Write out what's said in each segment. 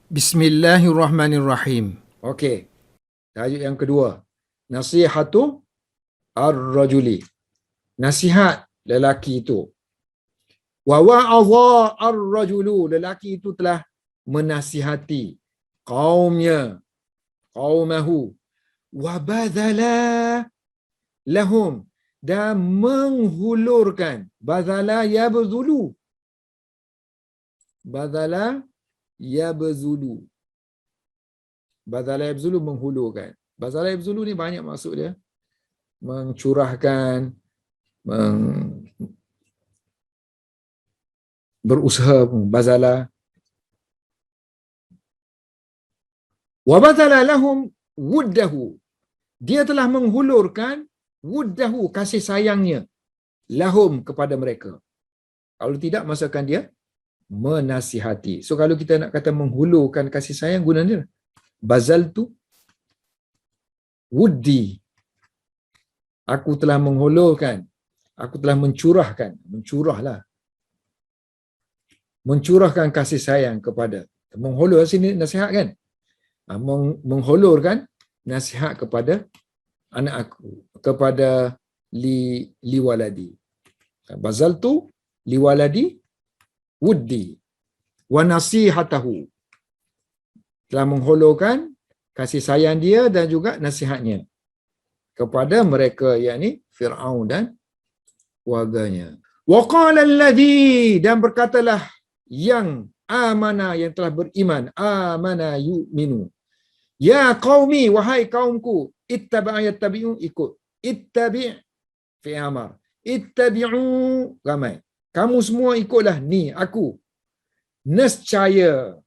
Bismillahirrahmanirrahim. Okey, tajuk yang kedua. Nasihatu ar-rajuli. Nasihat lelaki itu. Wa wa'adha ar-rajulu. Lelaki itu telah menasihati qaumahu. Wa badhala lahum. Dan menghulurkan. Badhala yabzulu. Badhala yabzulu. Badhala yabzulu menghulurkan. Badhala yabzulu ni banyak maksud dia. Mencurahkan, berusaha, bazala. Wa badala lahum wuddahu. Dia telah menghulurkan wuddahu, kasih sayangnya, lahum, kepada mereka. Kalau tidak, maksudkan dia menasihati. So kalau kita nak kata menghulurkan kasih sayang, guna dia bazaltu wuddi. Aku telah menghulurkan, aku telah mencurahkan kasih sayang kepada. Menghulur sini nasihat kan? Menghulurkan nasihat kepada anak aku, kepada liwaladi. Bazaltu liwaladi wuddi wa nasihatahu. Telah menghulurkan kasih sayang dia dan juga nasihatnya kepada mereka, yakni Fir'aun dan warganya. Wa qala alladhi, dan berkatalah yang amana, yang telah beriman, amana yu'minu, ya qaumi, wahai kaumku, yattabi'u, ikut, ittabi' fi amar, ittabi'u, ramai, kamu semua ikutlah ni aku, nescaya.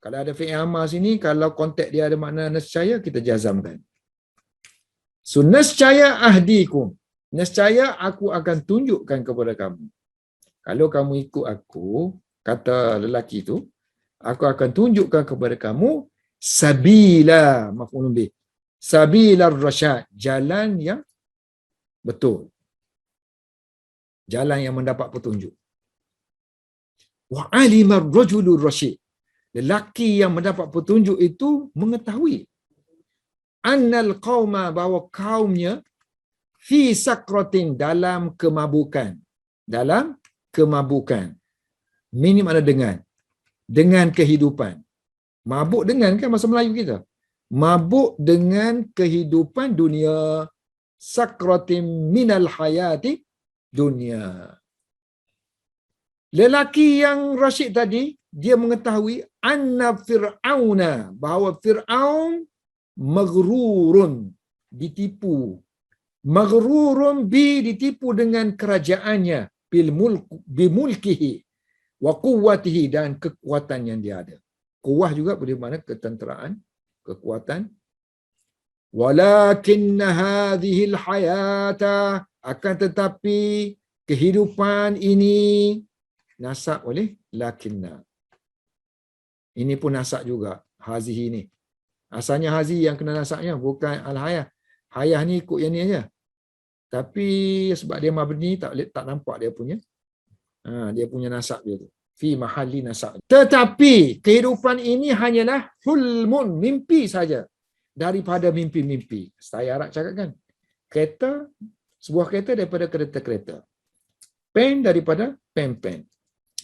Kalau ada fi'il amar sini, kalau konteks dia ada makna nescaya, kita jazamkan. So nescaya ahdikum, nescaya aku akan tunjukkan kepada kamu. Kalau kamu ikut aku, kata lelaki itu, aku akan tunjukkan kepada kamu sabila, maf'ulun bih, sabilar rasyad, jalan yang betul, jalan yang mendapat petunjuk. Wa alimar rajulur rasyid, lelaki yang mendapat petunjuk itu mengetahui annal qauma, bahawa kaumnya, fi sakratin, dalam kemabukan. Dalam kemabukan. Ini makna dengan kehidupan. Mabuk dengan kan bahasa Melayu kita. Mabuk dengan kehidupan dunia. Sakratin minal hayati dunia. Lelaki yang rasyid tadi, dia mengetahui anna fir'auna, bahawa Fir'aun maghrurun, ditipu. Maghrurun ditipu dengan kerajaannya, bimulkihi wa quwwatihi, dan kekuatan yang dia ada. Kuwah juga boleh makna ketenteraan, kekuatan. Walakinna hadhil hayata, akan tetapi kehidupan ini, nasab oleh lakinna. Ini pun nasab juga, hazihi ni. Asalnya hazi yang kena nasabnya, bukan al-hayah. Hayah ni ikut yang ni aja. Tapi sebab dia mabni, tak nampak dia punya nasab dia tu. Fi mahalli nasab. Tetapi kehidupan ini hanyalah hulmun, mimpi saja. Daripada mimpi-mimpi. Saya Arab cakap kan. Kereta, sebuah kereta daripada kereta-kereta. Pen daripada pen-pen.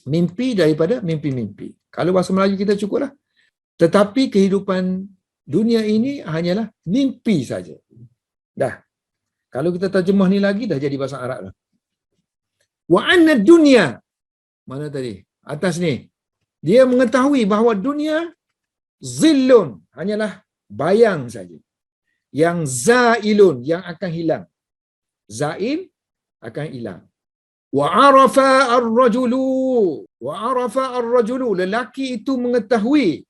Mimpi daripada mimpi-mimpi. Kalau bahasa Melayu kita cukuplah. Tetapi kehidupan dunia ini hanyalah mimpi saja. Dah. Kalau kita terjemah ni lagi, dah jadi bahasa Arab lah. Wa anna dunya, mana tadi? Atas ni. Dia mengetahui bahawa dunia zillun, hanyalah bayang saja. Yang zailun, yang akan hilang. Zail akan hilang. Wa arafa ar-rajulu, lelaki itu mengetahui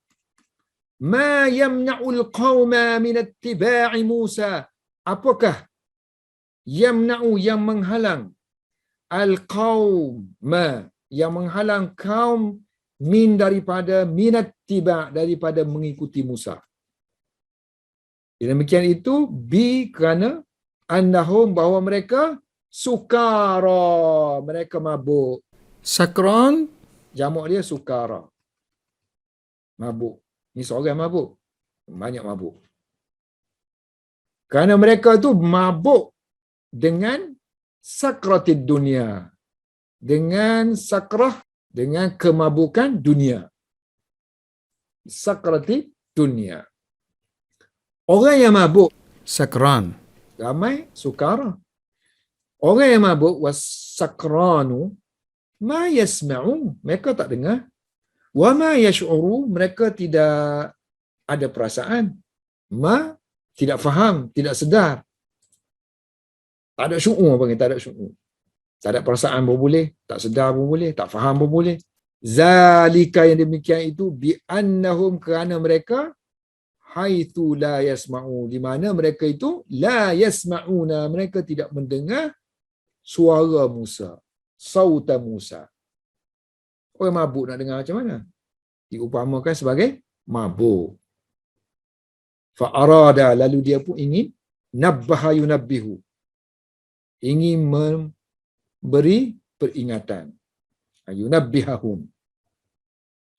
ma yamna'ul qawma min ittiba'i Musa, apakah yamna'u, yang menghalang, al-qawma, yang menghalang kaum, min daripada, minat tiba, daripada mengikuti Musa. Demikian itu, kerana annahum, bahawa mereka sukara, mereka mabuk. Sakran, jamak dia sukara, mabuk. Ini seorang mabuk. Banyak mabuk. Kerana mereka tu mabuk dengan sakratid dunia. Dengan sakrah, dengan kemabukan dunia. Sakratid dunia. Orang yang mabuk, Sakran. ramai sukara. Orang yang mabuk, wasakranu, ma yasma'u, mereka tak dengar. Wa ma yash'uru, mereka tidak ada perasaan. Ma, tidak faham, tidak sedar. Tak ada syu'ur, panggil tak ada syu'ur. Tak ada perasaan pun boleh, tak sedar pun boleh, tak faham pun boleh. Zalika, yang demikian itu, bi'annahum, kerana mereka haitsu la yasma'u, di mana mereka itu la yasma'una, mereka tidak mendengar suara Musa, sauta Musa. Orang mabuk nak dengar macam mana? Diumpamakan sebagai mabuk. Fa'arada, lalu dia pun ingin nabbaha yunabbihu, ingin memberi peringatan. Yunabbihahum,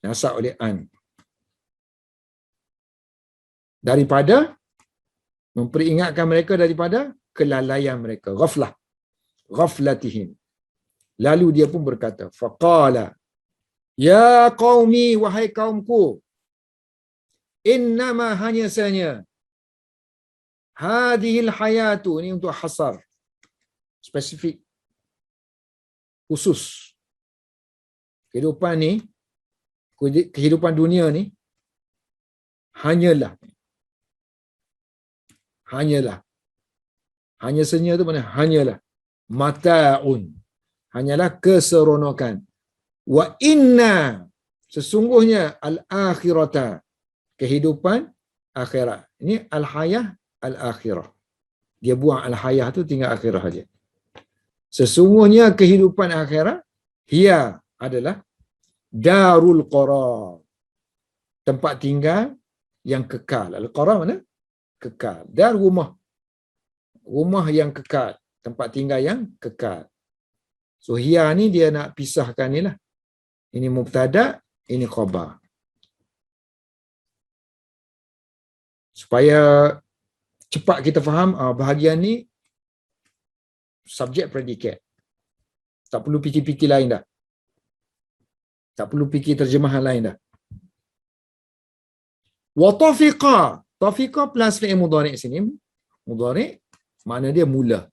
nasab oleh an, daripada memperingatkan mereka daripada kelalaian mereka, ghaflatihim. Lalu dia pun berkata, faqala, ya qaumi, wahai kaumku, innama, hanya sahaja, hadhil hayatu, ini untuk hasar, spesifik, khusus. Kehidupan ni, kehidupan dunia ni, hanyalah, hanya senya tu mana? Hanyalah mata'un, hanyalah keseronokan. Wa inna, sesungguhnya al-akhirata, kehidupan akhirat. Ini al-hayah al-akhirah. Dia buang al-hayah tu, tinggal akhirah saja. Sesungguhnya kehidupan akhirat, hiya, adalah darul qarar, tempat tinggal yang kekal. Al-qarar mana? Kekal. Dar, rumah. Rumah yang kekal. Tempat tinggal yang kekal. So, hiya ni dia nak pisahkan ni lah. Ini mubtada, ini khabar. Supaya cepat kita faham, bahagian ni subjek predikat. Tak perlu fikir-fikir lain dah. Tak perlu fikir terjemahan lain dah. Wa tafiqa. Tafiqa plus fi'il mudhari' sini. Mudhari' makna dia mula.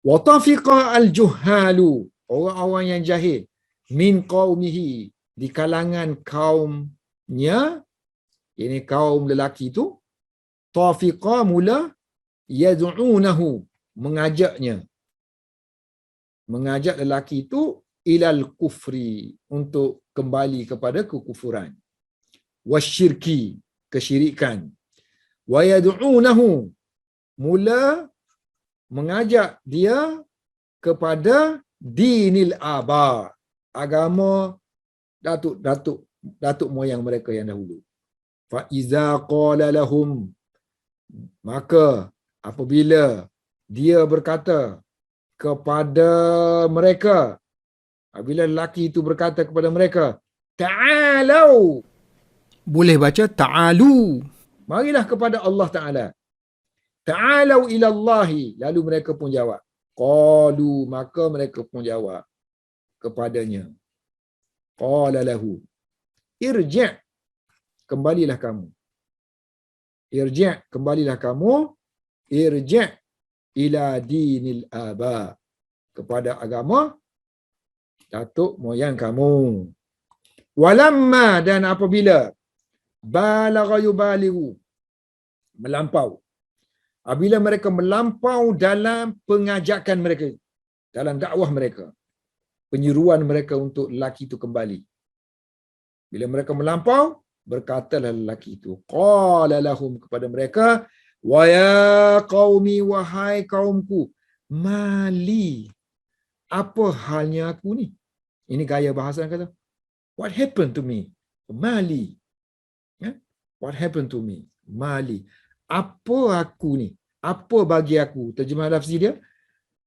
Wa tafiqa al-juhalu. Orang-orang yang jahil. Min qaumihi. Di kalangan kaumnya. Ini kaum lelaki tu. Tafiqa mula. Yad'unahu. Mengajaknya. Mengajak lelaki itu ilal kufri, untuk kembali kepada kekufuran, wasyirki, kesyirikan, wa yad'unahu, mula mengajak dia kepada dinil aba, agama datuk moyang mereka yang dahulu. Fa iza qala lahum, maka apabila dia berkata kepada mereka, apabila lelaki itu berkata kepada mereka, ta'alau, Boleh baca ta'alu. marilah kepada Allah Ta'ala. Ta'alau ilallahi, lalu mereka pun jawab. Qalu, maka mereka pun jawab kepadanya. Qala lahu, irji', kembalilah kamu. Irji', kembalilah kamu. Irji' ila dinil aba, kepada agama datuk moyang kamu. Walamma, dan apabila balagha yubalighu, melampau, apabila mereka melampau dalam pengajakan mereka, dalam dakwah mereka, penyeruan mereka untuk lelaki itu kembali. Bila mereka melampau, berkatalah lelaki itu, qala lahum, kepada mereka, wa ya qaumi, wahai kaumku, mali, apa halnya aku ni? Ini gaya bahasa kata, what happened to me? Mali. Ya? What happened to me? Mali. Apa aku ni? Apa bagi aku? Terjemah lafzi dia,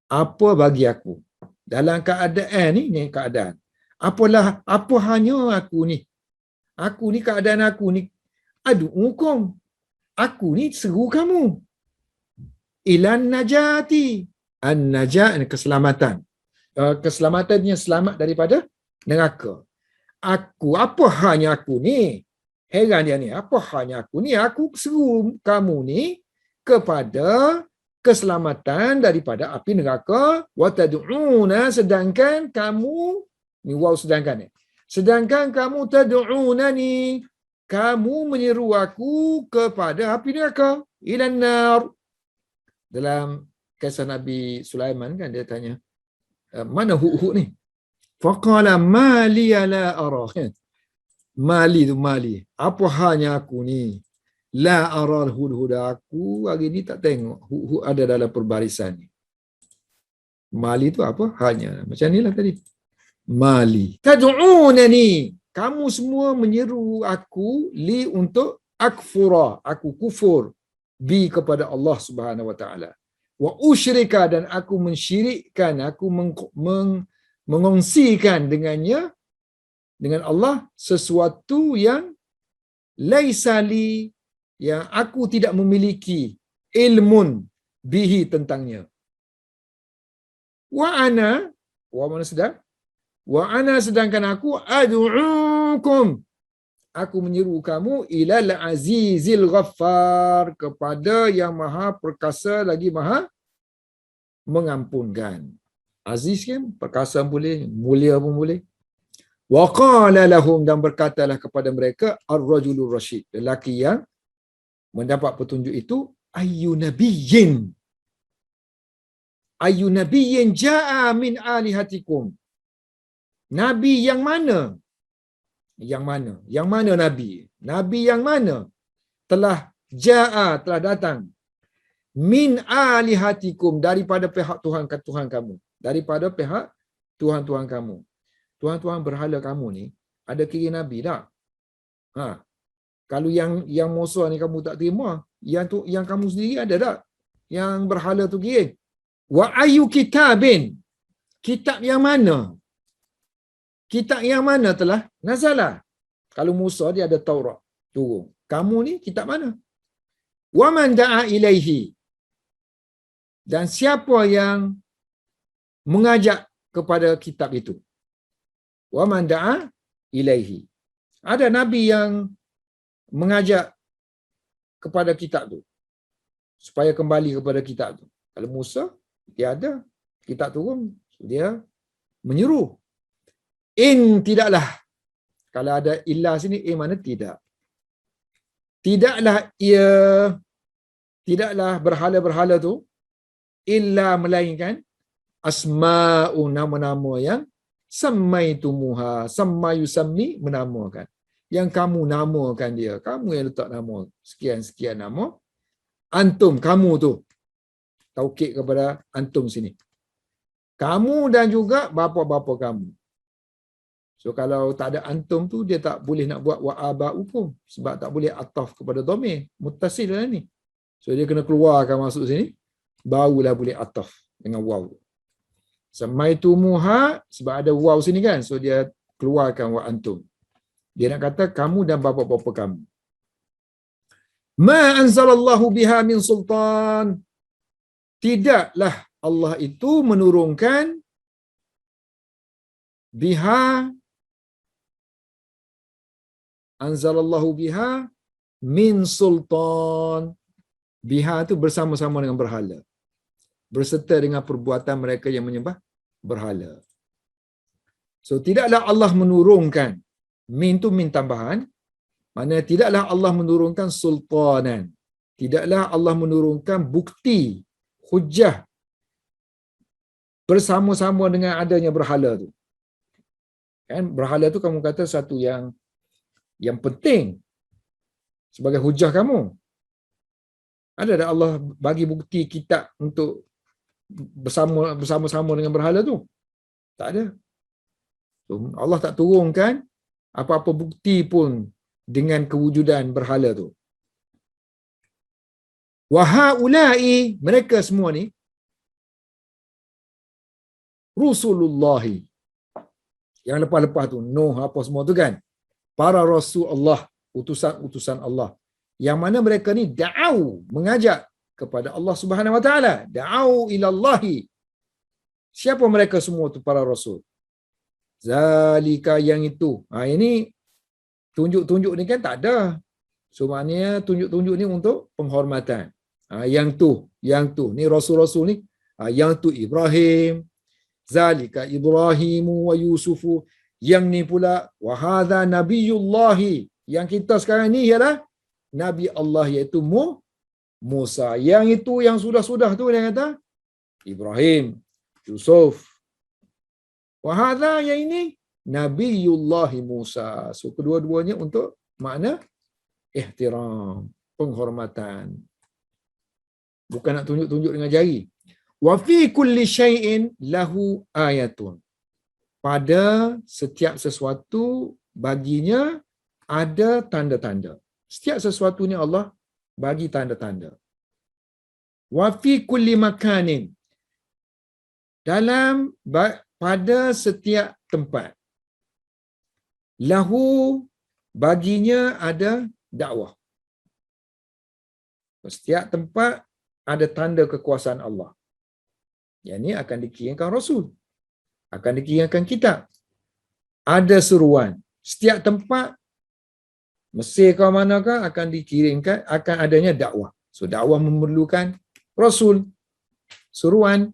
apa bagi aku? Dalam keadaan ni keadaan. Apa hanya aku ni? Aku ni keadaan aku ni ad'ukum. Aku ni seru kamu. Ilan najati. An-najat keselamatan. Keselamatannya selamat daripada neraka. Apa hanya aku ni? Heran dia ni. Apa hanya aku ni? Aku seru kamu ni kepada keselamatan daripada api neraka. Wa tad'una, sedangkan kamu ni waw sedangkan ni. Sedangkan kamu tad'unani, kamu menyeru aku kepada api neraka. Ilan nar. Dalam kisah Nabi Sulaiman kan dia tanya, mana huk-huk ni? Faqala mali la ara. Mali tu mali. Apa hanya aku ni? La ara hud-hud, aku hari ni tak tengok huk-huk ada dalam perbarisan ni. Mali tu apa? Hanya. Macam ni lah tadi. Mali. Tad'unani. Kamu semua menyeru aku li untuk akfura. Aku kufur. Bi kepada Allah Subhanahu Wa Taala. Wa usyrika, dan aku mensyirikkan, aku mengongsikan dengannya, dengan Allah, sesuatu yang laisa li, yang aku tidak memiliki ilmun bihi tentangnya. Wa ana, wa mana sedang? Wa ana, sedangkan aku ad'ukum, aku menyeru kamu ilal azizil ghaffar, kepada yang maha perkasa lagi maha mengampunkan. Aziz kan, perkasa boleh, mulia pun boleh. Wa qala lahum, dan berkatalah kepada mereka ar-rajulur rasyid, lelaki yang mendapat petunjuk itu, ayyu nabiyyin jaa min alihatikum. Nabi yang mana? Yang mana nabi? Nabi yang mana telah telah datang min alihatikum, daripada pihak Tuhan kamu, daripada pihak Tuhan kamu. Tuhan berhala kamu ni ada kira nabi tak? Kalau yang Musa ni kamu tak terima, yang kamu sendiri ada tak? Yang berhala tu kira. Wa ayu kitabin, kitab yang mana? Kitab yang mana telah nazalah? Kalau Musa dia ada Taurat turun. Kamu ni kitab mana? Wa man da'a ilaihi, dan siapa yang mengajak kepada kitab itu? Wa man da'a ilaihi. Ada nabi yang mengajak kepada kitab tu supaya kembali kepada kitab tu. Kalau Musa dia ada kitab turun, dia menyeru. In, tidaklah. Kalau ada illa sini, mana tidak. Tidaklah berhala-berhala tu illa, melainkan asma'u, nama-nama yang sammaitumuha, samma yusammi, menamakan. Yang kamu namakan dia. Kamu yang letak nama sekian-sekian nama. Antum, kamu tu. Taukid kepada antum sini. Kamu dan juga bapa-bapa kamu. So kalau tak ada antum tu, dia tak boleh nak buat wa'aba'ukum, sebab tak boleh ataf kepada dhamir muttasil lah ni. So dia kena keluarkan masuk sini, barulah boleh ataf dengan waw. Samaitumuha, sebab ada waw sini kan, so dia keluarkan wa antum. Dia nak kata kamu dan bapa-bapa kamu. Ma anzalallahu biha min sultan. Tidaklah Allah itu menurunkan biha, anzalallahu biha min sultan. Biha itu bersama-sama dengan berhala, berserta dengan perbuatan mereka yang menyembah berhala. So tidaklah Allah menurunkan, min tu min tambahan, maknanya tidaklah Allah menurunkan sultanan, tidaklah Allah menurunkan bukti, hujah bersama-sama dengan adanya berhala tu. Kan berhala tu kamu kata satu yang penting sebagai hujah kamu. Ada tak Allah bagi bukti kitab untuk bersama-sama dengan berhala tu? Tak ada. So, Allah tak turunkan apa-apa bukti pun dengan kewujudan berhala tu. Wa haula'i, mereka semua ni Rusulullahi. Yang lepas-lepas tu, Nuh apa semua tu kan. para rasul Allah, utusan-utusan Allah. Yang mana mereka ni da'au, mengajak kepada Allah Subhanahu Wa Taala. Da'au ilallahi. Siapa mereka semua tu para rasul? Zalika, yang itu. Ini tunjuk-tunjuk ni kan tak ada. So maknanya tunjuk-tunjuk ni untuk penghormatan. Yang tu. Ni rasul-rasul ni. Yang tu Ibrahim. Zalika Ibrahimu wa Yusufu. Yang ni pula wa hadha nabiyullahi. Yang kita sekarang ni ialah Nabi Allah, iaitu Musa. Yang itu yang sudah-sudah tu dia kata Ibrahim, Yusuf. Wa hadha, yang ini Nabiyullahi Musa. So kedua-duanya untuk makna ihtiram, penghormatan. Bukan nak tunjuk-tunjuk dengan jari. Wa fi kulli syai'in lahu ayatun. Pada setiap sesuatu baginya ada tanda-tanda. Setiap sesuatu ni Allah bagi tanda-tanda. Wa fi kulli makanin. Pada setiap tempat. Lahu, baginya ada dakwah. Setiap tempat ada tanda kekuasaan Allah. Yang ini akan dikirimkan Rasul. Akan dikirimkan kitab. Ada seruan. Setiap tempat, Mesir ke manakah, akan dikirimkan, akan adanya dakwah. So dakwah memerlukan Rasul. Seruan.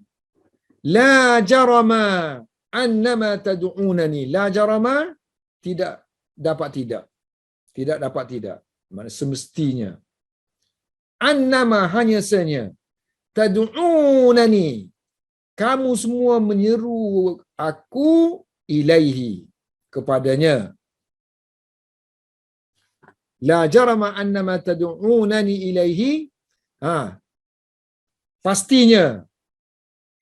La jarama annama tad'unani. La jarama, tidak dapat tidak. Tidak dapat tidak. Maksudnya semestinya. Annama, hanya sahaja. Tad'unani. Kamu semua menyeru aku ilaihi, kepadanya. La jarama annama tad'unani ilaihi. Pastinya.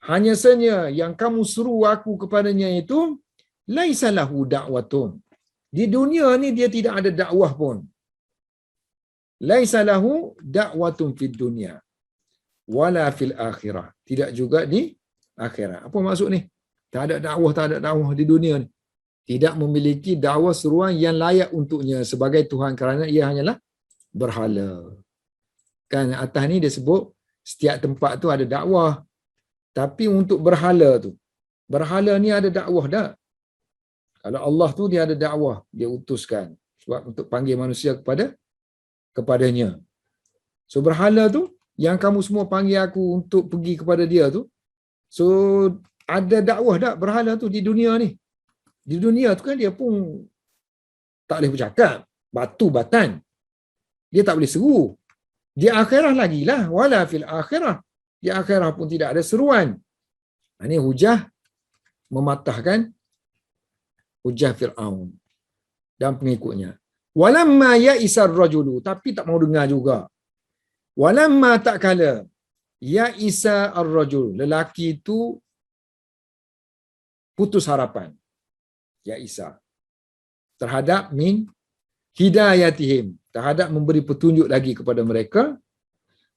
Hanya sahaja yang kamu seru aku kepadanya itu laisa lahu da'watun. Di dunia ni dia tidak ada dakwah pun. Laisa lahu da'watun fid dunya wala fil akhirah. Tidak juga di akhirat. Apa maksud ni? Tak ada dakwah di dunia ni. Tidak memiliki dakwah seruan yang layak untuknya sebagai Tuhan, kerana ia hanyalah berhala. Kan atas ni dia sebut setiap tempat tu ada dakwah. Tapi untuk berhala tu, berhala ni ada dakwah tak? Kalau Allah tu dia ada dakwah, dia utuskan sebab untuk panggil manusia kepadanya. So berhala tu yang kamu semua panggil aku untuk pergi kepada dia tu, so ada dakwah tak berhala tu di dunia ni? Di dunia tu kan dia pun tak boleh bercakap, batu-batan. Dia tak boleh seru. Di akhirat lagilah, wala fil akhirah. Di akhirat pun tidak ada seruan. Ini hujah mematahkan hujah Fir'aun dan pengikutnya. Walamma ya'isar rajulu, tapi tak mau dengar juga. Walamma tak kala ya'isa ar-rajul, lelaki itu putus harapan. Ya'isa terhadap min hidayatihim, terhadap memberi petunjuk lagi kepada mereka.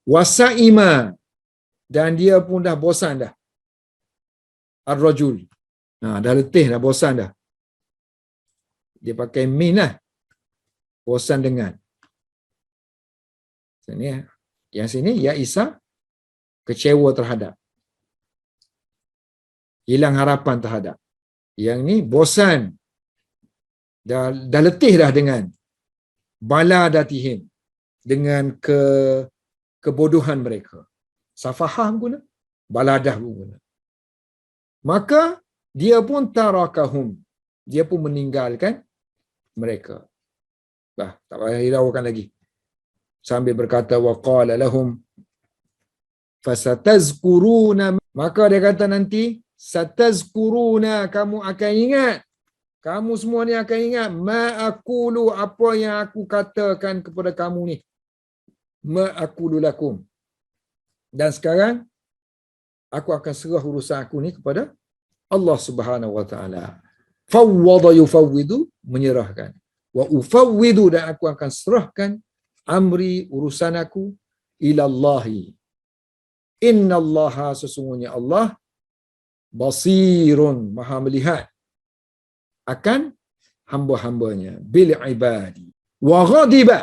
Wasa'ima, dan dia pun dah bosan dah. Ar-rajul, dah letih dah, bosan dah. Dia pakai min lah. Bosan dengan. Yang sini Ya'isa, kecewa terhadap. Hilang harapan terhadap. Yang ni bosan. Dah letih dah dengan baladatihim, dengan kebodohan mereka. Safahah guna, baladah guna. Maka dia pun tarakahum, dia pun meninggalkan mereka. Tak payah hiraukan lagi. Sambil berkata wa qala lahum fasatazkuruna, maka dia kata nanti satazkuruna, kamu akan ingat, kamu semua ni akan ingat, ma aqulu, apa yang aku katakan kepada kamu ni, ma aqulu lakum. Dan sekarang aku akan serah urusan aku ni kepada Allah Subhanahu wa taala. Fawwada yufawwidu, menyerahkan. Wa ufawwidu, dan aku akan serahkan amri, urusan aku, ilallahi. Innallaha, sesungguhnya Allah, basirun, maha melihat akan hamba-hambanya bil ibadi wa ghadiba,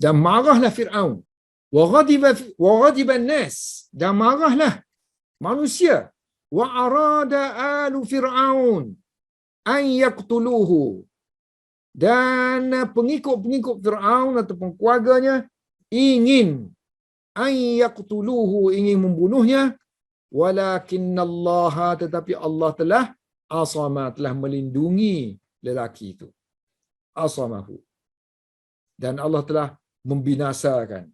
dan marahlah Firaun, wa ghadiba an-nas, dan marahlah manusia, wa arada alu Firaun an yaqtuluhu, dan pengikut-pengikut Firaun ataupun keluarganya ingin an yaqtuluhu, ingin membunuhnya, walakinnallaha, tetapi Allah telah asama, telah melindungi lelaki itu, asamahu, dan Allah telah membinasakan,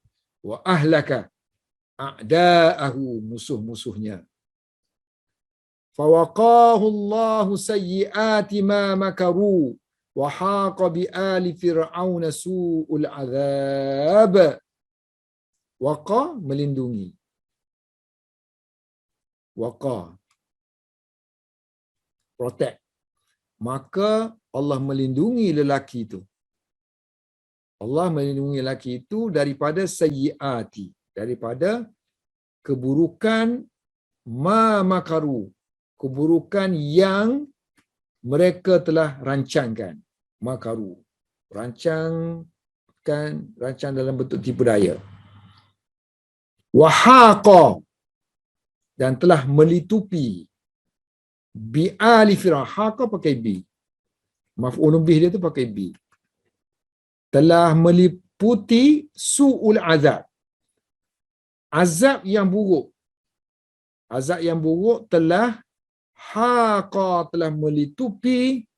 wa ahlaka a'da'ahu, musuh-musuhnya. Fawaqahu Allahu sayyiati ma makaru wa haqa bi ali fir'aun su'ul azab. Waqa, melindungi. Waqa, protect. Maka Allah melindungi lelaki itu. Allah melindungi lelaki itu daripada sayyiati, daripada keburukan ma makaru, keburukan yang mereka telah rancangkan. Makaru, rancang dalam bentuk tipu daya. Wahaqa, dan telah melitupi, bi ali Firaun, haqa pakai bi, maf'ulun bih dia tu pakai bi, telah meliputi su'ul azab, azab yang buruk. Azab yang buruk telah haqa, telah melitupi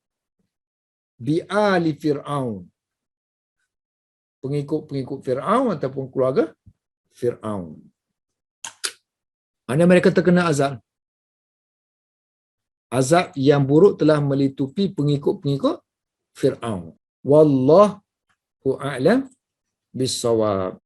bi ali Fir'aun, pengikut-pengikut Fir'aun ataupun keluarga Fir'aun. Mana mereka terkena azab? Azab yang buruk telah melitupi pengikut-pengikut Fir'aun. Wallahu a'lam bissawab.